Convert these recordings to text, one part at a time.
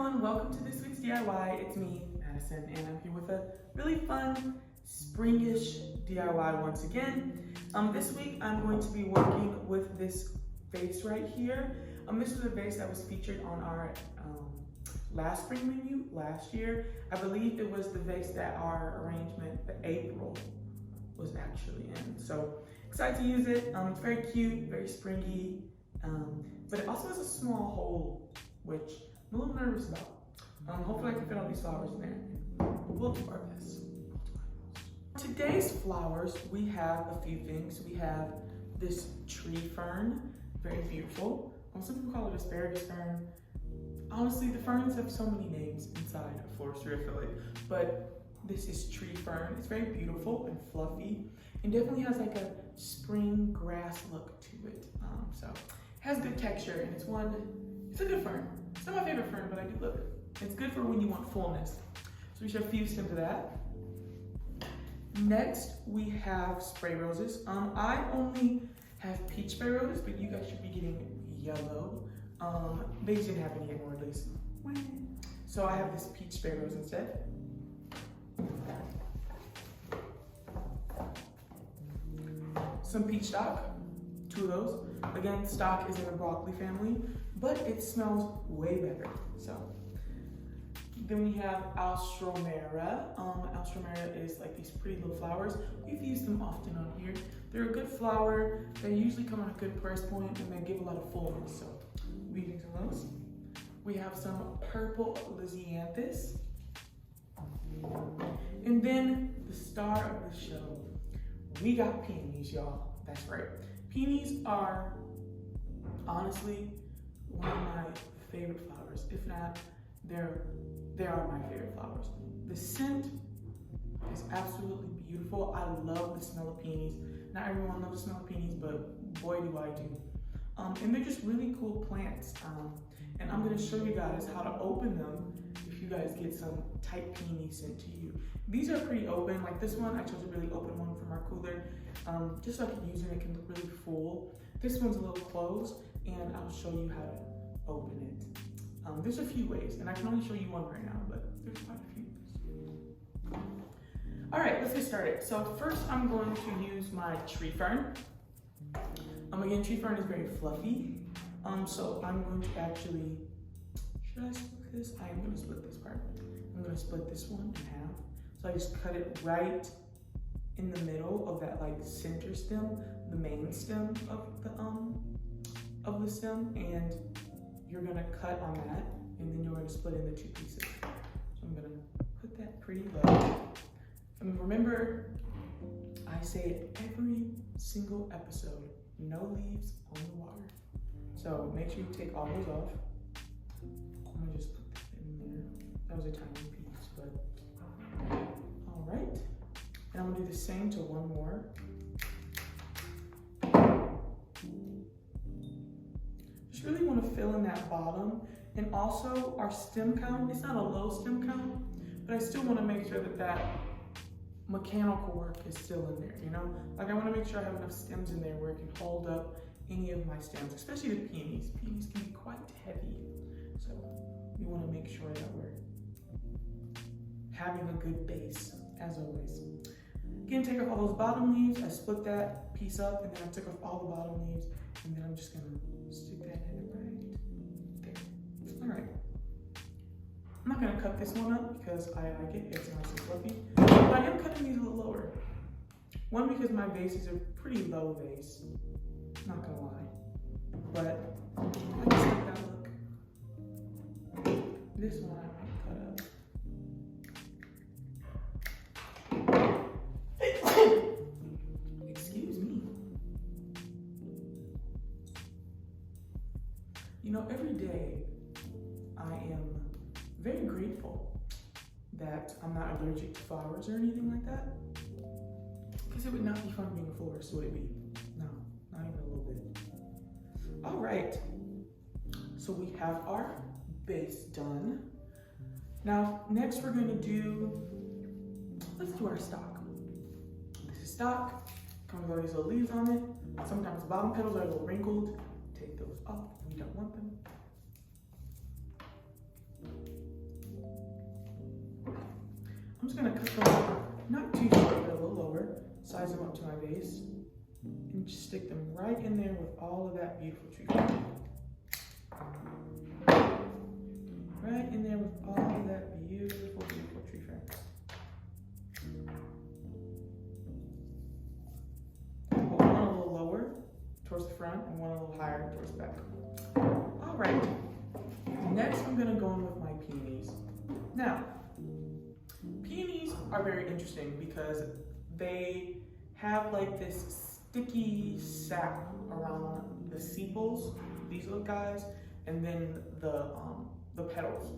everyone, welcome to This Week's DIY. It's me, Madison, and I'm here with a really fun, springish DIY once again. This week I'm going to be working with this vase right here. This was a vase that was featured on our last spring menu last year. I believe it was the vase that our arrangement, the April, was actually in. So excited to use it. It's very cute, very springy, but it also has a small hole, which I'm a little nervous about. Hopefully I can fit all these flowers in there. We'll do our best. Today's flowers, we have a few things. We have this tree fern, very beautiful. Some people call it asparagus fern. Honestly, the ferns have so many names inside of forestry, I feel like. But this is tree fern. It's very beautiful and fluffy, and definitely has like a spring grass look to it. So it has good texture, and it's a good fern. It's not my favorite fern, but I do love it. It's good for when you want fullness. So we should have a few stems of that. Next, we have spray roses. I only have peach spray roses, but you guys should be getting yellow. They just didn't have any anymore, at least. So I have this peach spray rose instead. Some peach stock, 2 of those. Again, stock is in the broccoli family, but it smells way better. So then we have alstromera. Alstromera is like these pretty little flowers. We've used them often on here. They're a good flower. They usually come at a good price point, and they give a lot of fullness. So we're using some of those. We have some purple lisianthus. And then the star of the show, we got peonies, y'all. That's right. Peonies are honestly one of my favorite flowers. If not, they are my favorite flowers. The scent is absolutely beautiful. I love the smell of peonies. Not everyone loves the smell of peonies, but boy do I do. And they're just really cool plants. And I'm gonna show you guys how to open them if you guys get some tight peonies sent to you. These are pretty open. Like this one, I chose a really open one from our cooler, just so I can use it. It can look really full. This one's a little closed, and I'll show you how to open it. There's a few ways, and I can only show you one right now, but there's quite a few. All right, let's get started. So first I'm going to use my tree fern. Again, tree fern is very fluffy. So I'm going to actually, should I split this? I am gonna split this part. I'm gonna split this one in half. So I just cut it right in the middle of that like center stem, the main stem of the stem, and you're gonna cut on that, and then you're gonna split into 2 pieces. So I'm gonna put that pretty low. And remember, I say it every single episode, no leaves on the water. So make sure you take all those off. I'm gonna just put that in there. That was a tiny piece, but all right. And I'm gonna do the same to one more. Just really wanna fill in that bottom. And also our stem count, it's not a low stem count, but I still wanna make sure that that mechanical work is still in there, you know? Like I wanna make sure I have enough stems in there where it can hold up any of my stems, especially the peonies. Peonies can be quite heavy. So we wanna make sure that we're having a good base, as always. Again, take off all those bottom leaves. I split that piece up, and then I took off all the bottom leaves, and then I'm just gonna stick that in right there. All right. I'm not gonna cut this one up because I like it. It's nice and fluffy. But I am cutting these a little lower. One, because my vase is a pretty low vase. Not gonna lie. But I just like that look. This one I might cut up. Excuse me. You know, every day I am very grateful that I'm not allergic to flowers or anything like that. Because it would not be fun being a florist, would it be? No, not even a little bit. All right, so we have our base done. Now, next we're gonna let's do our stock. This is stock, comes with all these little leaves on it. Sometimes the bottom petals are a little wrinkled. Take those off, we don't want them. I'm just gonna cut them not too short, but a little lower, size them up to my vase, and just stick them right in there with all of that beautiful tree fern. Right in there with all of that beautiful, beautiful tree fern. Put one a little lower towards the front and one a little higher towards the back. All right, next I'm gonna go in with my peonies. Now, peonies are very interesting because they have like this sticky sap around the sepals, these little guys, and then the petals.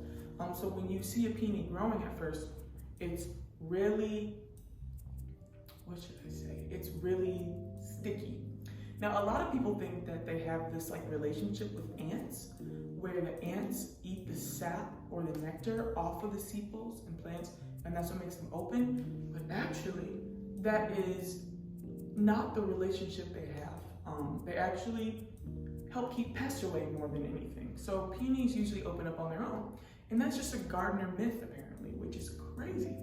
So when you see a peony growing at first, it's really, what should I say? It's really sticky. Now, a lot of people think that they have this like relationship with ants, where the ants eat the sap or the nectar off of the sepals and plants, and that's what makes them open. But actually, that is not the relationship they have. They actually help keep pests away more than anything. So peonies usually open up on their own. And that's just a gardener myth, apparently, which is crazy.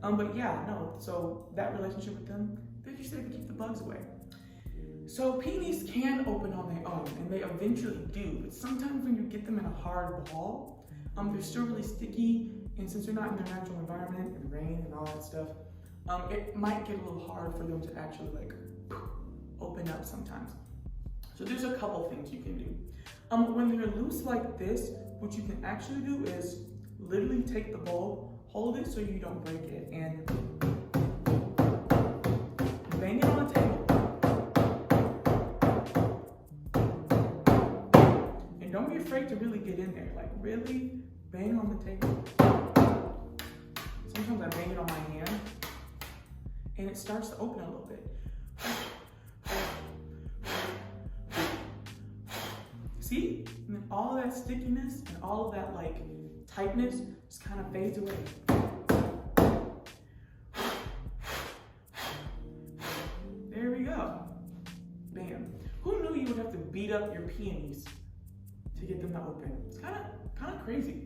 But yeah, no, so that relationship with them, they just say to keep the bugs away. So peonies can open on their own, and they eventually do, but sometimes when you get them in a hard ball, they're still really sticky, and since they're not in their natural environment, and rain and all that stuff, it might get a little hard for them to actually like open up sometimes. So there's a couple things you can do. When they're loose like this, what you can actually do is literally take the bowl, hold it so you don't break it, and bang it on the table. And don't be afraid to really get in there, like really bang on the table. Sometimes I bang it on my hand, and it starts to open a little bit. See? And then all of that stickiness and all of that like tightness just kind of fades away. There we go. Bam. Who knew you would have to beat up your peonies to get them to open? It's kind of crazy.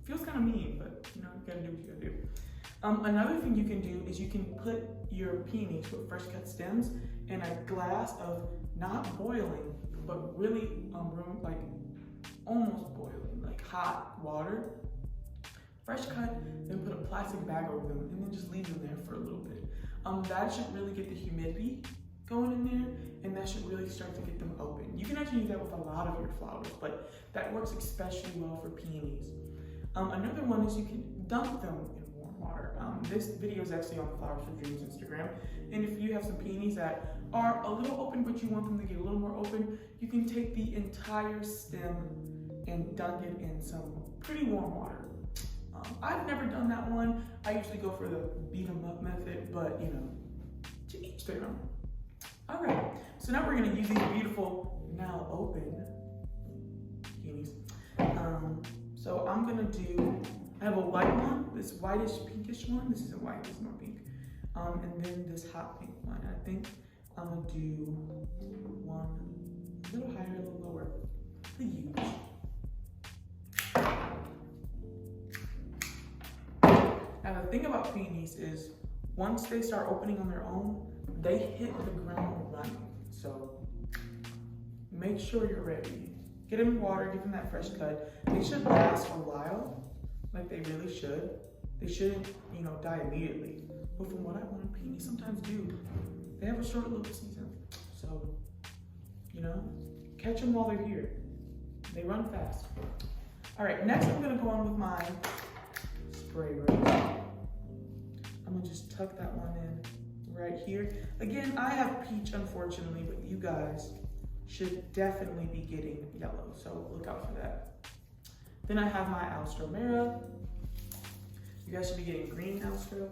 Feels kind of mean, but you know, you gotta do what you gotta do. Another thing you can do is you can put your peonies with fresh cut stems in a glass of not boiling, but really room, like almost boiling, like hot water. Fresh cut, then put a plastic bag over them, and then just leave them there for a little bit. That should really get the humidity going in there, and that should really start to get them open. You can actually use that with a lot of your flowers, but that works especially well for peonies. Another one is you can dunk them in warm water. This video is actually on Flowers for Dreams Instagram, and if you have some peonies that are a little open, but you want them to get a little more open, you can take the entire stem and dunk it in some pretty warm water. I've never done that one. I usually go for the beat 'em up method, but you know, to each their own. All right, so now we're gonna use these beautiful, now open peonies. So I'm gonna do, I have a white one, this whitish pinkish one. This isn't white, it's more pink. And then this hot pink one. I think I'm gonna do one a little higher, a little lower. The huge. Now the thing about peonies is once they start opening on their own, they hit the ground running. So make sure you're ready. Get them in water, give them that fresh cut. They should last a while, like they really should. They shouldn't, you know, die immediately. But from what I've learned, peonies sometimes do. They have a short little season. So, you know, catch them while they're here. They run fast. All right, next I'm gonna go on with my spray rose. I'm gonna just tuck that one in right here. Again, I have peach, unfortunately, but you guys should definitely be getting yellow, so look out for that. Then I have my Alstromera. You guys should be getting green Alstro.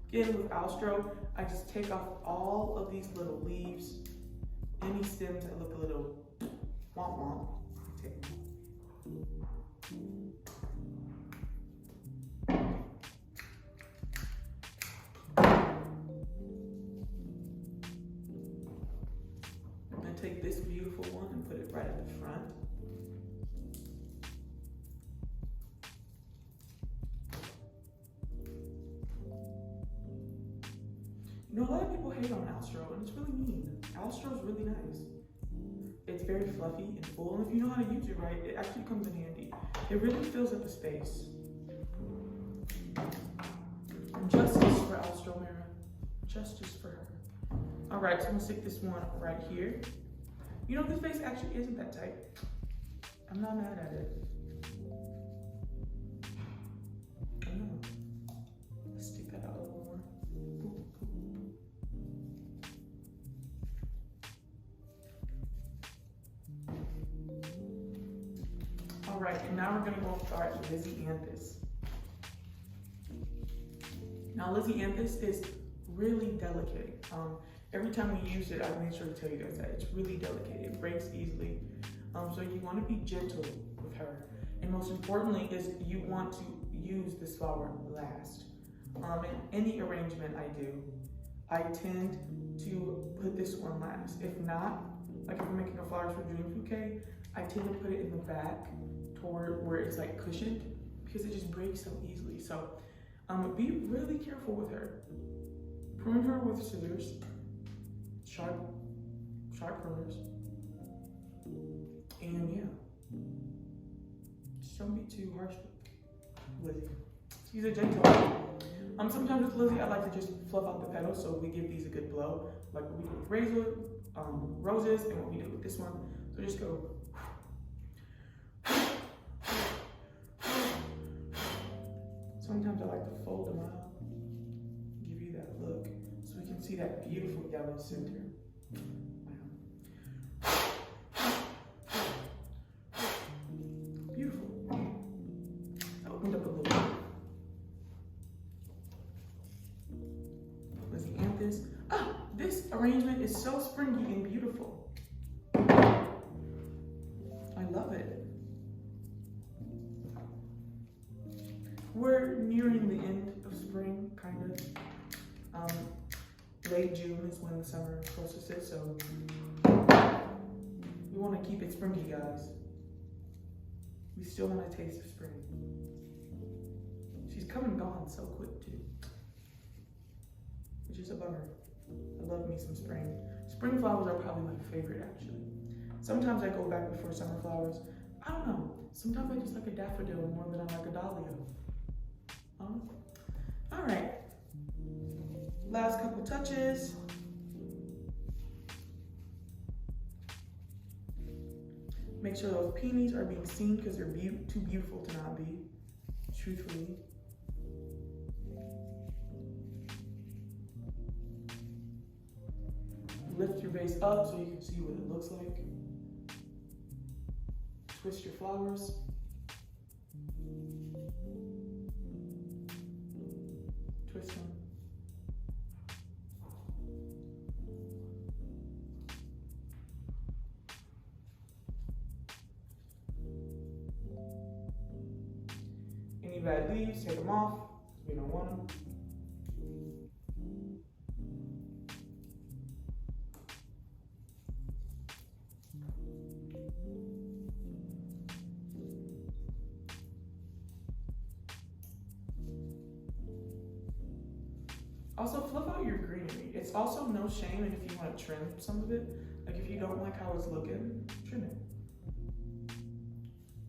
Again, with Alstro, I just take off all of these little leaves, any stems that look a little womp womp. Take them. Take this beautiful one and put it right at the front. hate on Astro, and it's really mean. Astro's really nice. It's very fluffy and full, and if you know how to use it right, it actually comes in handy. It really fills up the space. Justice for Astro Mara. Justice for her. All right, so I'm gonna stick this one right here. You know, this face actually isn't that tight. I'm not mad at it. I know. Let's stick that out a little more. Ooh, ooh. All right, and now we're gonna go start with Lizzie Anthus. Now, Lizzie Anthus is really delicate. Every time we use it, I make sure to tell you guys that it's really delicate. It breaks easily. So you want to be gentle with her. And most importantly is you want to use this flower last. In any arrangement I do, I tend to put this one last. If not, like if I'm making a Flowers for Dreams bouquet, I tend to put it in the back toward where it's like cushioned because it just breaks so easily. So be really careful with her. Prune her with scissors, sharp pruners. And yeah, just don't be too harsh with Lizzie. She's a gentle one. Sometimes with Lizzie, I like to just fluff out the petals so we give these a good blow, like what we did with roses and what we did with this one. So just go. Sometimes I like to fold them out, give you that look, so we can see that beautiful yellow center. Wow. Beautiful. I opened up a little bit. Lizzie Anthus. Ah, this arrangement is so springy and beautiful. I love it. We're nearing the end of spring, kind of. Late June is when the summer solstice, so we want to keep it springy, guys. We still want a taste of spring. She's come and gone so quick, too. Which is a bummer. I love me some spring. Spring flowers are probably my favorite, actually. Sometimes I go back before summer flowers. I don't know. Sometimes I just like a daffodil more than I like a dahlia. All right, last couple touches. Make sure those peonies are being seen because they're too beautiful to not be, truthfully. Lift your vase up so you can see what it looks like. Twist your flowers. Twist them. Any bad leaves, take them off. We don't want them. Also, fluff out your greenery. It's also no shame, and if you want to trim some of it, like if you don't like how it's looking, trim it.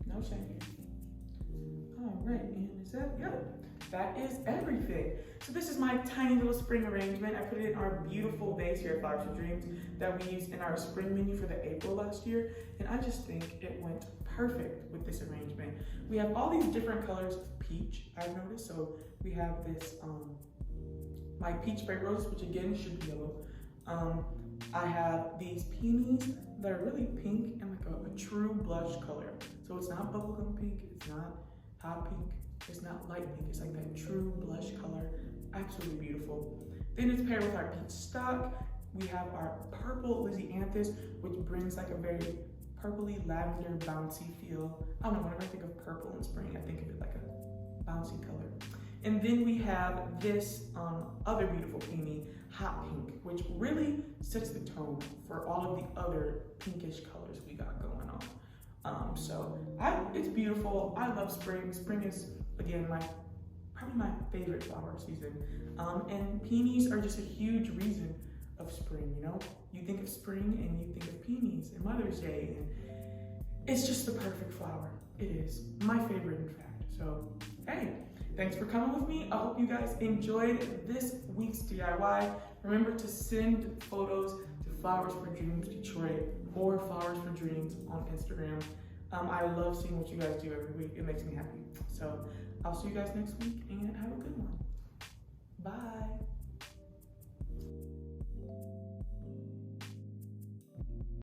No shame. All right, and is that, that is everything. So this is my tiny little spring arrangement. I put it in our beautiful vase here at Flowers for Dreams that we used in our spring menu for the April last year, and I just think it went perfect with this arrangement. We have all these different colors of peach, I've noticed. So we have this, my peach spray roses, which again should be yellow. I have these peonies that are really pink and like a true blush color. So it's not bubblegum pink, it's not hot pink, it's not light pink, it's like that true blush color. Absolutely beautiful. Then it's paired with our peach stock. We have our purple Lizzie Anthus, which brings like a very purpley lavender bouncy feel. I don't know, whenever I think of purple in spring, I think of it like a bouncy color. And then we have this other beautiful peony, hot pink, which really sets the tone for all of the other pinkish colors we got going on. It's beautiful. I love spring. Spring is, again, probably my favorite flower season. And peonies are just a huge reason of spring, you know? You think of spring and you think of peonies and Mother's Day, and it's just the perfect flower. It is my favorite, in fact. So, hey, thanks for coming with me. I hope you guys enjoyed this week's DIY. Remember to send photos to Flowers for Dreams Detroit or Flowers for Dreams on Instagram. I love seeing what you guys do every week. It makes me happy. So I'll see you guys next week and have a good one. Bye.